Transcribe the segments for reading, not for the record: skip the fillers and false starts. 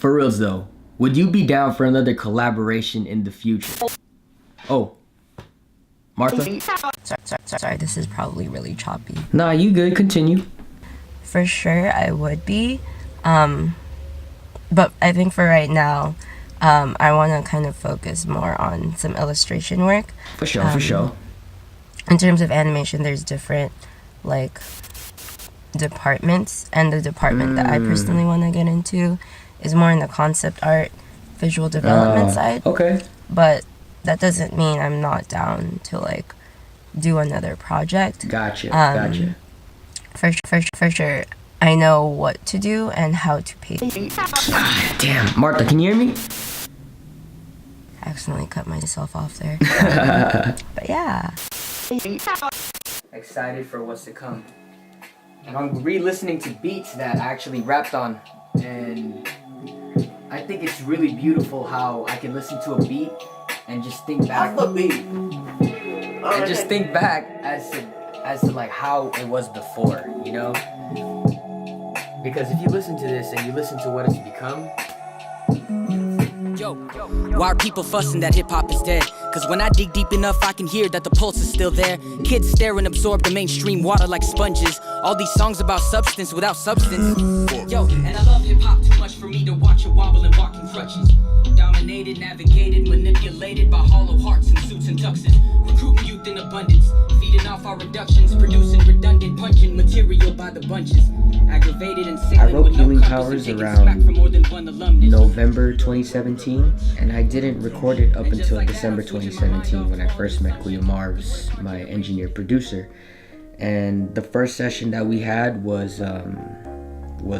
For reals though, would you be down for another collaboration in the future? Oh, Martha? Sorry, this is probably really choppy. Nah, you good, continue. For sure, I would be. But I think for right now, I want to kind of focus more on some illustration work. For sure. In terms of animation, there's different, like, departments. And the department that I personally want to get into is more in the concept art, visual development side. Okay. But that doesn't mean I'm not down to, like, do another project. Gotcha. For sure, I know what to do and how to pay. Damn, Martha, can you hear me? I accidentally cut myself off there. But yeah. Excited for what's to come. And I'm re-listening to beats that I actually rapped on, and I think it's really beautiful how I can listen to a beat and just think back. And just think back as to like how it was before, you know? Because if you listen to this and you listen to what it's become. Yo, why are people fussing that hip-hop is dead? Cause when I dig deep enough, I can hear that the pulse is still there. Kids stare and absorb the mainstream water like sponges. All these songs about substance without substance. Yo, and I love hip-hop too much for me to watch it wobble and walk in crutches. Dominated, navigated, manipulated by hollow hearts and suits and tuxes. Recruiting youth in abundance, feeding off our reductions, producing redundant, pungent material by the bunches. Aggravated and I wrote Healing Powers around November 2017, and I didn't record it up until December 2017 when I first met Kuya Marvs, my engineer producer. And the first session that we had was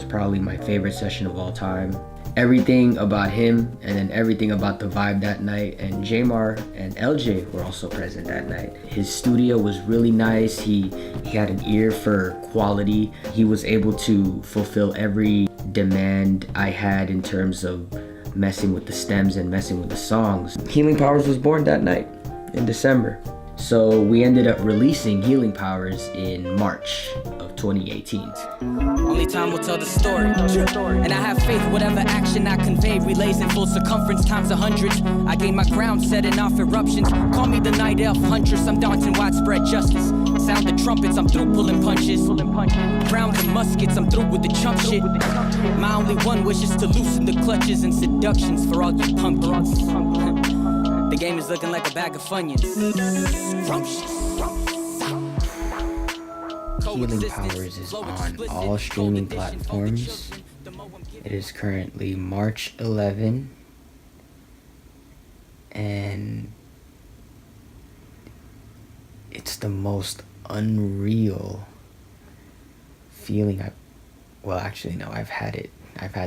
probably my favorite session of all time. Everything about him, and then everything about the vibe that night, and JaimAr and LJ were also present that night. His studio was really nice. He had an ear for quality. He was able to fulfill every demand I had in terms of messing with the stems and messing with the songs. Healing Powers was born that night in December. So we ended up releasing Healing Powers in March of 2018. Only time will tell the story. And I have faith whatever action I convey relays in full circumference times 100. I gain my ground setting off eruptions. Call me the night elf huntress. I'm daunting widespread justice. Sound the trumpets, I'm through pulling punches. Rounds and muskets, I'm through with the chump shit. My only one wish is to loosen the clutches and seductions for all you pumpkins. The game is looking like a bag of Funyuns. Healing Powers is on all streaming platforms. It is currently March 11, and it's the most unreal feeling well, actually no, I've had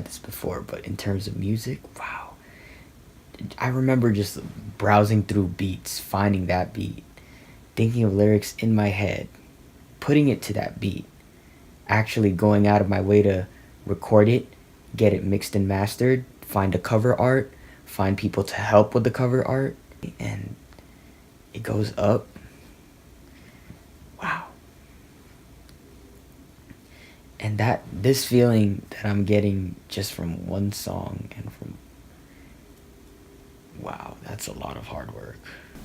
this before, but in terms of music, wow. I remember just browsing through beats, finding that beat, thinking of lyrics in my head, putting it to that beat, actually going out of my way to record it, get it mixed and mastered, find a cover art, find people to help with the cover art, and it goes up. Wow. And this feeling that I'm getting just from one song and from, wow, that's a lot of hard work.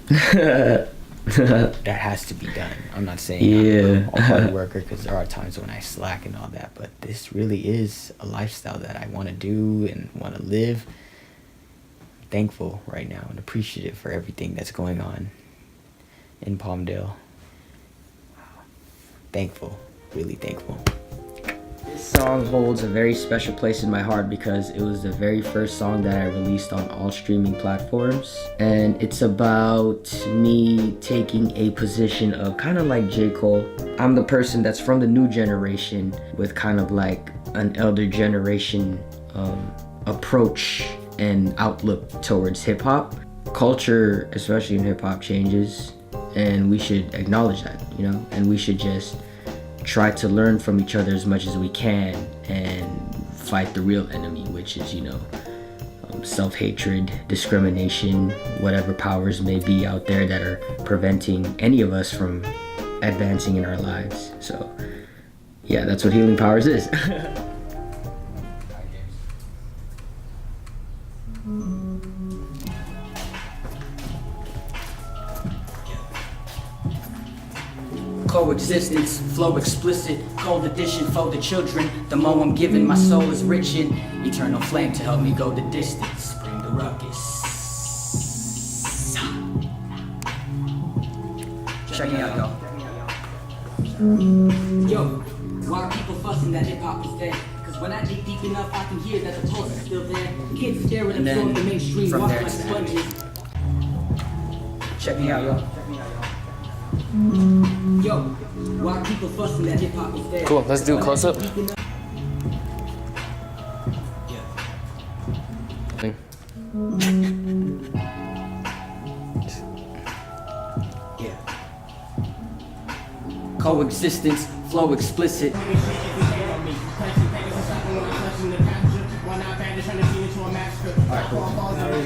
That has to be done. I'm not saying I'm a hard worker, because there are times when I slack and all that, but this really is a lifestyle that I want to do and want to live. I'm thankful right now and appreciative for everything that's going on in Palmdale. Thankful, really thankful. This song holds a very special place in my heart because it was the very first song that I released on all streaming platforms. And it's about me taking a position of kind of like J. Cole. I'm the person that's from the new generation with kind of like an elder generation approach and outlook towards hip hop. Culture, especially in hip hop, changes, and we should acknowledge that, you know, and we should just try to learn from each other as much as we can and fight the real enemy, which is, you know, self-hatred, discrimination, whatever powers may be out there that are preventing any of us from advancing in our lives. So yeah, that's what Healing Powers is. Coexistence, flow explicit, cold edition for the children. The more I'm giving, my soul is rich in eternal flame to help me go the distance. Bring the ruckus. Check me out, y'all. Yo, why are people fussing that hip hop is dead? Cause when I dig deep enough, I can hear that the pulse is still there. Kids stare and absorb the mainstream, walk like sponges. Check me out, y'all. Yo, why are people fussing that hip hop is dead? Cool, let's do a close up. Yeah. Coexistence, flow explicit.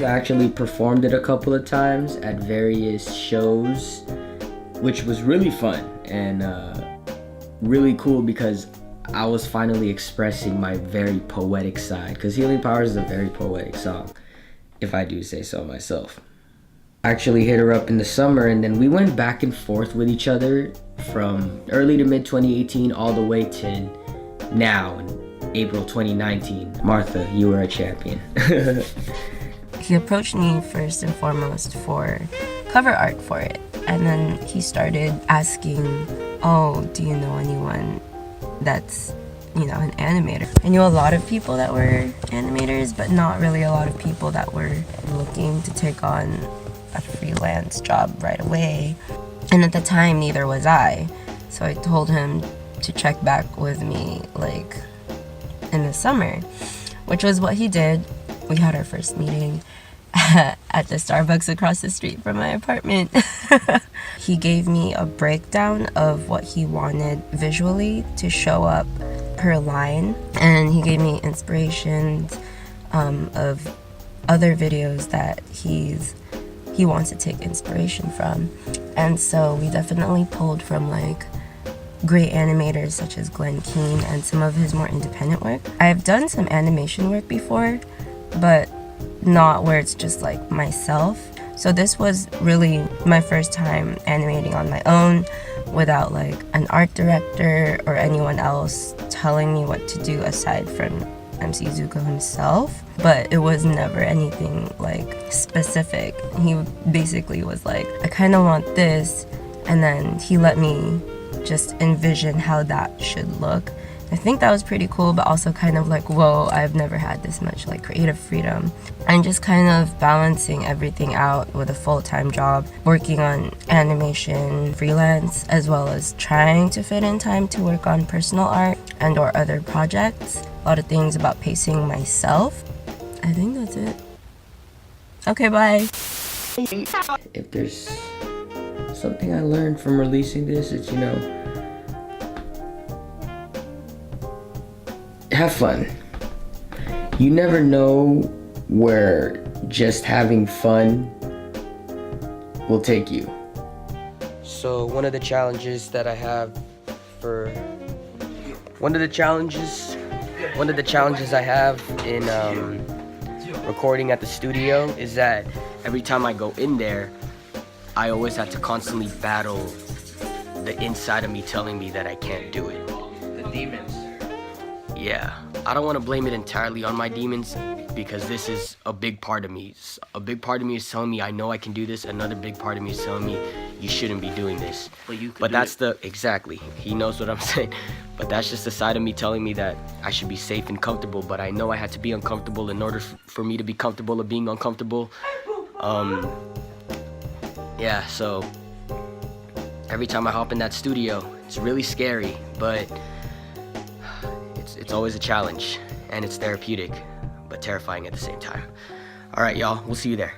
I actually performed it a couple of times at various shows, which was really fun and really cool because I was finally expressing my very poetic side, because Healing Powers is a very poetic song, if I do say so myself. I actually hit her up in the summer, and then we went back and forth with each other from early to mid 2018 all the way to now in April 2019. Martha, you were a champion. He approached me first and foremost for cover art for it. And then he started asking, oh, do you know anyone that's, an animator? I knew a lot of people that were animators, but not really a lot of people that were looking to take on a freelance job right away. And at the time, neither was I. So I told him to check back with me, in the summer, which was what he did. We had our first meeting at the Starbucks across the street from my apartment. He gave me a breakdown of what he wanted visually to show up per line, and he gave me inspirations of other videos that he wants to take inspiration from. And so we definitely pulled from great animators such as Glenn Keane and some of his more independent work. I've done some animation work before, but not where it's just myself. So this was really my first time animating on my own without an art director or anyone else telling me what to do aside from MC Zuko himself. But it was never anything specific. He basically was I kind of want this, and then he let me just envision how that should look. I think that was pretty cool, but also kind of whoa, I've never had this much creative freedom. And just kind of balancing everything out with a full-time job, working on animation freelance, as well as trying to fit in time to work on personal art and or other projects. A lot of things about pacing myself. I think that's it. Okay, bye. If there's something I learned from releasing this, it's, have fun. You never know where just having fun will take you. So one of the challenges I have in recording at the studio is that every time I go in there, I always have to constantly battle the inside of me telling me that I can't do it. The demons. Yeah, I don't want to blame it entirely on my demons, because this is a big part of me. A big part of me is telling me I know I can do this. Another big part of me is telling me you shouldn't be doing this. But that's exactly. He knows what I'm saying. But that's just the side of me telling me that I should be safe and comfortable. But I know I had to be uncomfortable in order for me to be comfortable of being uncomfortable. Yeah, so every time I hop in that studio, it's really scary, but it's always a challenge, and it's therapeutic, but terrifying at the same time. All right, y'all, we'll see you there.